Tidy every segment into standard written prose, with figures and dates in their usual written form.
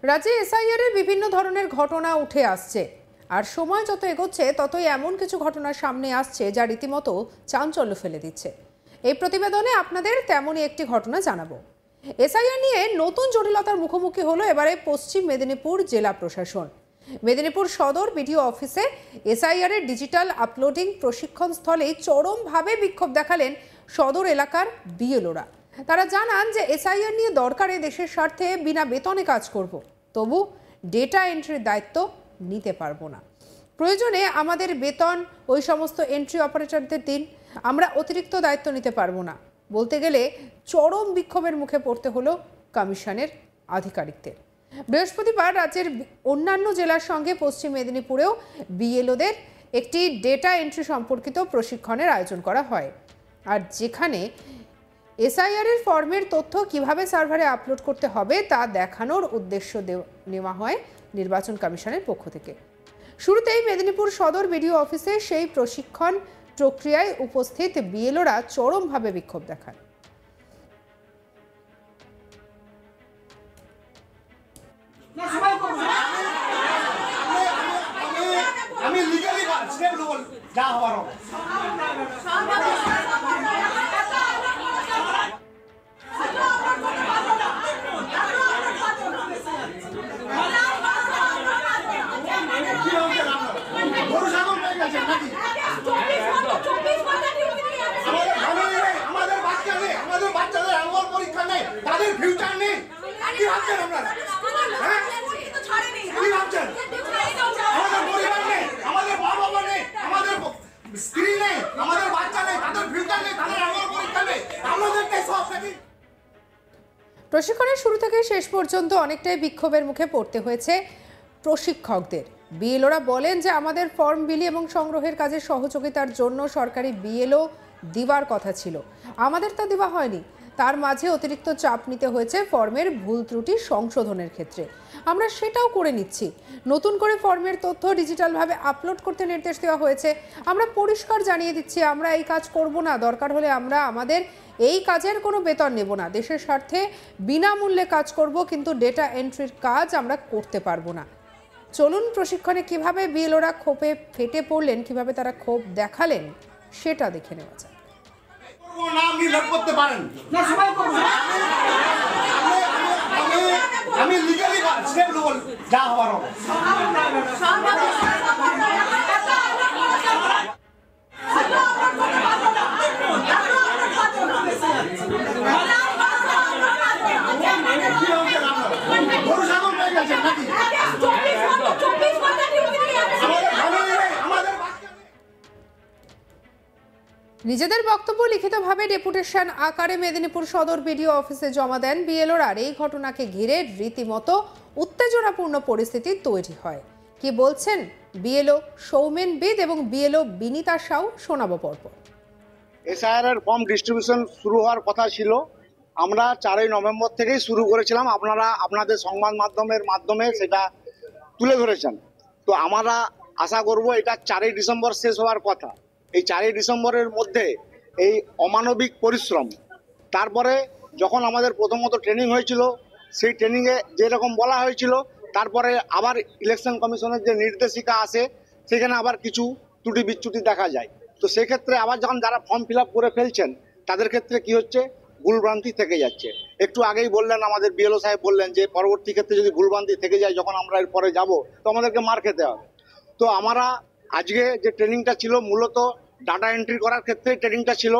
রাজ্যে এসআইআর এর বিভিন্ন ধরনের ঘটনা উঠে আসছে, আর সময় যত এগোচ্ছে ততই এমন কিছু ঘটনা সামনে আসছে যা রীতিমতো চাঞ্চল্য ফেলে দিচ্ছে। এই প্রতিবেদনে আপনাদের তেমনই একটি ঘটনা জানাবো। এসআইআর নিয়ে নতুন জটিলতার মুখোমুখি হলো এবারে পশ্চিম মেদিনীপুর জেলা প্রশাসন। মেদিনীপুর সদর বিডিও অফিসে এসআইআর এর ডিজিটাল আপলোডিং প্রশিক্ষণ স্থলে চরমভাবে বিক্ষোভ দেখালেন সদর এলাকার বিএলওরা। তারা জানান যে এসআইআর নিয়ে দরকারে দেশের স্বার্থে বিনা বেতনে কাজ করব, তবু ডেটা এন্ট্রির দায়িত্ব নিতে পারবো না। প্রয়োজনে আমাদের বেতন ওই সমস্ত এন্ট্রি অপারেটরদের দিন, আমরা অতিরিক্ত দায়িত্ব নিতে পারবো না। বলতে গেলে চরম বিক্ষোভের মুখে পড়তে হলো কমিশনের আধিকারিকদের। বৃহস্পতিবার রাজ্যের অন্যান্য জেলার সঙ্গে পশ্চিম মেদিনীপুরেও বিএলওদের একটি ডেটা এন্ট্রি সম্পর্কিত প্রশিক্ষণের আয়োজন করা হয়, আর যেখানে এসআইআর এর ফর্মের তথ্য কিভাবে সার্ভারে আপলোড করতে হবে তা দেখানোর উদ্দেশ্য নেওয়া হয় নির্বাচন কমিশনের পক্ষ থেকে। শুরুতেই মেদিনীপুর সদর বিডিও অফিসে সেই প্রশিক্ষণ প্রক্রিয়ায় উপস্থিত বিএলওরা চরমভাবে বিক্ষোভ দেখান। আমি লিগ্যালি স্টেপ নেব যা হওয়ার হবে। আমাদের বাচ্চাদের আঙ্গল পরীক্ষা নেই, তাদের ফিউচার নেই। কি ভাবছেন আপনারা? কি ভাবছেন? আমাদের পরিবার নেই, আমাদের বাবা মা নেই, আমাদের স্ত্রী নেই, আমাদের বাচ্চা নেই, তাদের ফিউচার নেই, তাদের আঙ্গল পরীক্ষা নেই। আমাদেরকে সব নাকি? প্রশিক্ষণের শুরু থেকে শেষ পর্যন্ত অনেকটাই বিক্ষোভের মুখে পড়তে হয়েছে প্রশিক্ষকদের। বিএলওরা বলেন যে আমাদের ফর্ম বিলি এবং সংগ্রহের কাজে সহযোগিতার জন্য সরকারি বিএলও দেওয়ার কথা ছিল, আমাদের তা দেওয়া হয়নি। তার মাঝে অতিরিক্ত চাপ নিতে হয়েছে ফর্মের ভুল ত্রুটি সংশোধনের ক্ষেত্রে, আমরা সেটাও করে নিচ্ছি। নতুন করে ফর্মের তথ্য ডিজিটালভাবে আপলোড করতে নির্দেশ দেওয়া হয়েছে। আমরা পরিষ্কার জানিয়ে দিচ্ছি আমরা এই কাজ করব না, দরকার হলে আমরা আমাদের এই কাজের কোনো বেতন নেব না। দেশের স্বার্থে বিনামূল্যে কাজ করব, কিন্তু ডেটা এন্ট্রির কাজ আমরা করতে পারবো না। চলুন প্রশিক্ষণে কিভাবে বিএলওরা ক্ষোভে ফেটে পড়লেন, কিভাবে তারা ক্ষোভ দেখালেন সেটা দেখে নেওয়া যাক। আমি লিগ্যালি স্টেপ নেব যা হওয়ার হবে। নিজেদের বক্তব্য লিখিতভাবে ডেপুটেশন আকারে মেদিনীপুর সদর বিডিও অফিসে জমা দেন বিএলওরা। এই ঘটনাকে ঘিরে রীতিমতো উত্তেজনাপূর্ণ পরিস্থিতি তৈরি হয়। কি বলছেন বিএলও সৌমেন বেদ এবং বিএলও বিনীতা সাউ, শোনাবো পরপর। এসআইআর এর ফর্ম ডিস্ট্রিবিউশন শুরু হওয়ার কথা ছিল, আমরা 4ই নভেম্বর থেকেই শুরু করেছিলাম। আপনারা আপনাদের সংবাদ মাধ্যমে সেটা তুলে ধরেছেন। তো আমরা আশা করব এটা 4ই ডিসেম্বর শেষ হওয়ার কথা। এই 4ই ডিসেম্বরের মধ্যে এই অমানবিক পরিশ্রম, তারপরে যখন আমাদের প্রথমত ট্রেনিং হয়েছিল সেই ট্রেনিংয়ে যেরকম বলা হয়েছিল, তারপরে আবার ইলেকশন কমিশনের যে নির্দেশিকা আসে সেখানে আবার কিছু ত্রুটি বিচ্যুতি দেখা যায়। তো সেক্ষেত্রে আবার যখন যারা ফর্ম ফিল আপ করে ফেলছেন তাদের ক্ষেত্রে কি হচ্ছে, ভুলভ্রান্তি থেকে যাচ্ছে। একটু আগেই বললেন আমাদের বিএলও সাহেব বললেন যে পরবর্তী ক্ষেত্রে যদি ভুলভ্রান্তি থেকে যায়, যখন আমরা এর পরে যাব তো আমাদেরকে মার খেতে হবে। তো আমরা আজকে যে ট্রেনিংটা ছিল মূলত ডাটা এন্ট্রি করার ক্ষেত্রে ট্রেনিংটা ছিল।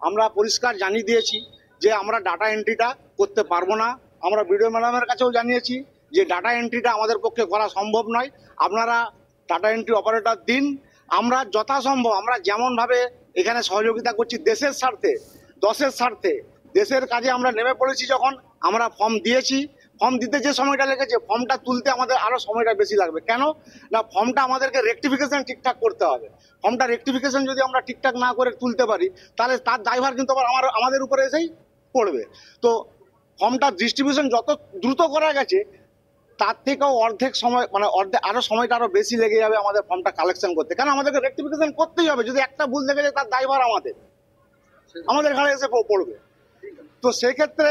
আমরা পরিষ্কার জানিয়ে দিয়েছি যে আমরা ডাটা এন্ট্রিটা করতে পারবো না। আমরা বিডিও ম্যাডামের কাছেও জানিয়েছি যে ডাটা এন্ট্রিটা আমাদের পক্ষে করা সম্ভব নয়, আপনারা ডাটা এন্ট্রি অপারেটর দিন। আমরা যথাসম্ভব আমরা যেমনভাবে এখানে সহযোগিতা করছি দেশের স্বার্থে, দশের স্বার্থে, দেশের কাজে আমরা নেমে পড়েছি। যখন আমরা ফর্ম দিয়েছি, ফর্ম দিতে যে সময়টা লেগেছে, ফর্মটা তুলতে আমাদের আরো সময়টা বেশি লাগবে। কেন না, ফর্মটা আমাদেরকে রেকটিফিকেশন ঠিকঠাক করতে হবে। ফর্মটা রেকটিফিকেশন যদি আমরা ঠিকঠাক না করে তুলতে পারি তাহলে তার দায়ভার কিন্তু আবার আমাদের উপরে এসেই পড়বে। তো ফর্মটা ডিস্ট্রিবিউশন যত দ্রুত করা গেছে তার থেকেও অর্ধেক সময়, মানে আরো সময়টা আরো বেশি লেগে যাবে আমাদের ফর্মটা কালেকশন করতে। কারণ আমাদেরকে রেকটিফিকেশন করতেই হবে। যদি একটা ভুল লেগে যায় তার দায়ভার আমাদের ঘাড়ে এসে পড়বে। তো সেক্ষেত্রে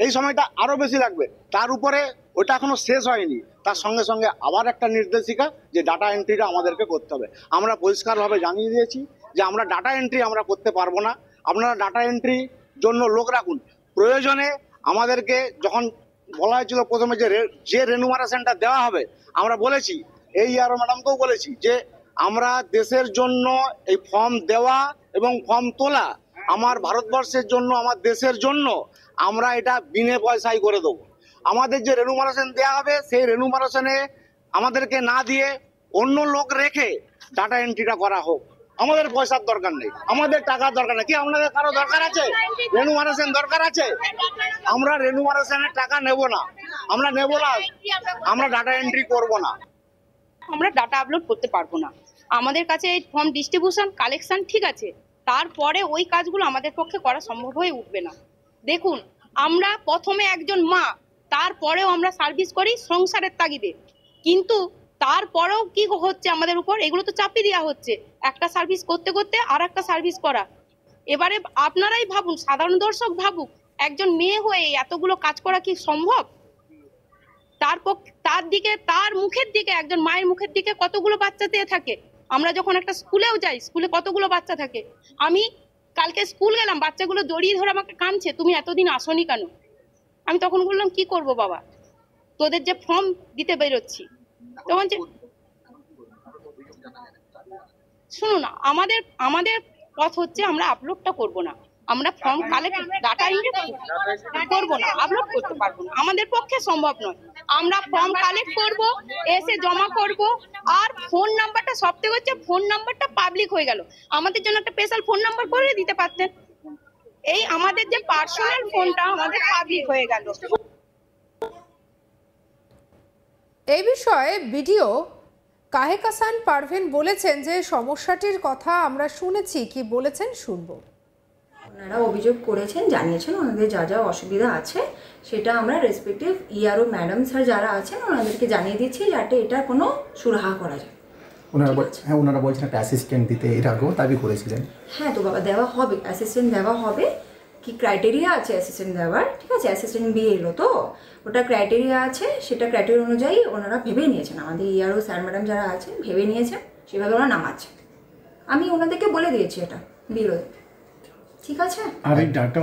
এই সময়টা আরো বেশি লাগবে। তার উপরে ওটা এখনো শেষ হয়নি, তার সঙ্গে সঙ্গে আবার একটা নির্দেশিকা যে ডাটা এন্ট্রিটা আমাদেরকে করতে হবে। আমরা পরিষ্কারভাবে জানিয়ে দিয়েছি যে আমরা ডাটা এন্ট্রি আমরা করতে পারবো না, আপনারা ডাটা এন্ট্রি জন্য লোক রাখুন। প্রয়োজনে আমাদেরকে যখন বলা হয়েছিল প্রথমে যে রেনুমারেশনটা দেওয়া হবে, আমরা বলেছি, এই ইয়ারও ম্যাডামকেও বলেছি যে আমরা দেশের জন্য এই ফর্ম দেওয়া এবং ফর্ম তোলা, আমার ভারতবর্ষের জন্য, আমার দেশের জন্য আমরা এটা বিনে পয়সায় করে দেবো। আমাদের যে রেনুমারেশন দেওয়া হবে সেই রেনুমারেশনে আমাদেরকে না দিয়ে অন্য লোক রেখে ডাটা এন্ট্রিটা করা হোক। আমাদের পয়সার দরকার নেই, আমাদের টাকার দরকার নেই। কি আপনাদের কারো দরকার আছে? রেনুমারেশন দরকার আছে? আমরা রেনুমারেশনের টাকা নেব না, আমরা নেব না, আমরা ডাটা এন্ট্রি করব না। আমরা ডাটা আপলোড করতে পারবো না। আমাদের কাছে এই ফর্ম ডিস্ট্রিবিউশন কালেকশন ঠিক আছে, তারপরে ওই কাজগুলো আমাদের পক্ষে করা সম্ভব হয়ে উঠবে না। দেখুন, আমরা প্রথমে একজন মা, তারপরেও আমরা সার্ভিস করি সংসারের তাগিদে, কিন্তু তারপরেও কি হচ্ছে আমাদের উপর, এগুলো তো চাপিয়ে দেওয়া হচ্ছে। একটা সার্ভিস করতে করতে আর একটা সার্ভিস করা। এবারে আপনারাই ভাবুন, সাধারণ দর্শক ভাবুক, একজন মেয়ে হয়ে এতগুলো কাজ করা কি সম্ভব? তার মুখের দিকে, একজন মায়ের মুখের দিকে কতগুলো বাচ্চা দিয়ে থাকে। আমরা যখন একটা স্কুলেও যাই, স্কুলে কতগুলো বাচ্চা থাকে। আমি কালকে স্কুল গেলাম, বাচ্চাগুলো জড়িয়ে ধরে আমাকে কাঁদছে, তুমি এতদিন আসনি কেন? আমি তখন বললাম, কি করব বাবা, তোদের যে ফর্ম দিতে বেরোচ্ছি। তখন যে শুনুন, আমাদের পথ হচ্ছে আমরা আপলোডটা করব না, আমরা ফর্ম কালেক্ট ডাটা করবো না, আপলোড করতে পারবো না, আমাদের পক্ষে সম্ভব নয়। আমরা ফর্ম কালেক্ট করব, এসে জমা করব। আর ফোন নাম্বারটা, সব থেকে হচ্ছে ফোন নাম্বারটা পাবলিক হয়ে গেল। আমাদের জন্য একটা স্পেশাল ফোন নাম্বার করে দিতে পারতেন। এই আমাদের যে পার্সোনাল ফোনটা আমাদের পাবলিক হয়ে গেল। এই বিষয়ে বিডিও কাহেক হাসান পারভীন বলেছেন যে সমস্যাটির কথা আমরা শুনেছি, কি বলেছেন শুনবো। ওনারা অভিযোগ করেছেন, জানিয়েছেন ওনাদের যা যা অসুবিধা আছে সেটা আমরা রেসপেক্টিভ ইআরও ম্যাডাম স্যার যারা আছেন ওনাদেরকে জানিয়ে দিচ্ছি, যাতে এটা কোনো সুরাহা করা যায়। ওনারা বলছেন একটা অ্যাসিস্ট্যান্ট দিতে, এর আগেও দাবি করেছিলেন। হ্যাঁ তো বাবা, দেওয়া হবে, অ্যাসিস্ট্যান্ট দেওয়া হবে। কি ক্রাইটেরিয়া আছে অ্যাসিস্ট্যান্ট দেওয়ার, ঠিক আছে, অ্যাসিস্ট্যান্ট বিয়ে এলো তো ওটা ক্রাইটেরিয়া আছে, সেটা ক্রাইটেরিয়া অনুযায়ী ওনারা ভেবে নিয়েছেন, আমাদের ইআরও স্যার ম্যাডাম যারা আছেন ভেবে নিয়েছেন, সেভাবে ওনারা নামাচ্ছেন। আমি ওনাদেরকে বলে দিয়েছি এটা বিরোধ, ঠিক আছে। আর এই ডাটা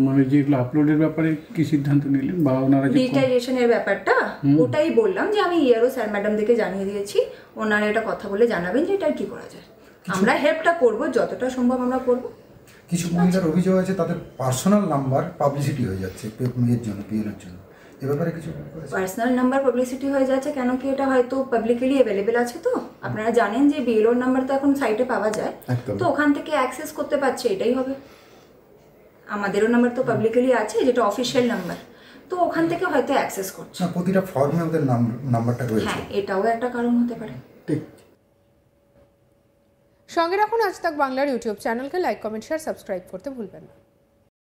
মানে যেগুলো আপলোডের ব্যাপারে কি সিদ্ধান্ত নিলেন, বা ওনারা ডিজিটাইজেশনের ব্যাপারটা ওটাই বললাম যে আমি ইআরও স্যার ম্যাডামদেরকে জানিয়ে দিয়েছি, ওনারা এটা কথা বলে জানাবেন যে এটা কি করা যায়। আমরা হেল্পটা করব, যতটা সম্ভব আমরা করব। কিছু মহিলার অভিযোগ আছে তাদের পার্সোনাল নাম্বার পাবলিসিটি হয়ে যাচ্ছে মেয়ের জন্য, বিয়ের জন্য, এ ব্যাপারে কিছু পার্সোনাল নাম্বার পাবলিসিটি হয়ে যাচ্ছে কেন কি, এটা হয়তো পাবলিকলি অ্যাভেলেবেল আছে। তো আপনারা জানেন যে বিএলওর নাম্বার তো এখন সাইটে পাওয়া যায়, তো ওখান থেকে অ্যাক্সেস করতে পারছে, এটাই হবে। আমাদেরও নাম্বার তো পাবলিকলি আছে, যেটা অফিসিয়াল নাম্বার, তো ওখান থেকে হয়তো অ্যাক্সেস করছে। প্রতিটা ফর্মে ওদের নাম্বারটা রয়েছে। হ্যাঁ, এটাও একটা কারণ হতে পারে। ঠিক। সঙ্গে রাখুন আজ তাক বাংলার ইউটিউব চ্যানেলকে, লাইক, কমেন্ট, শেয়ার, সাবস্ক্রাইব করতে ভুলবেন না।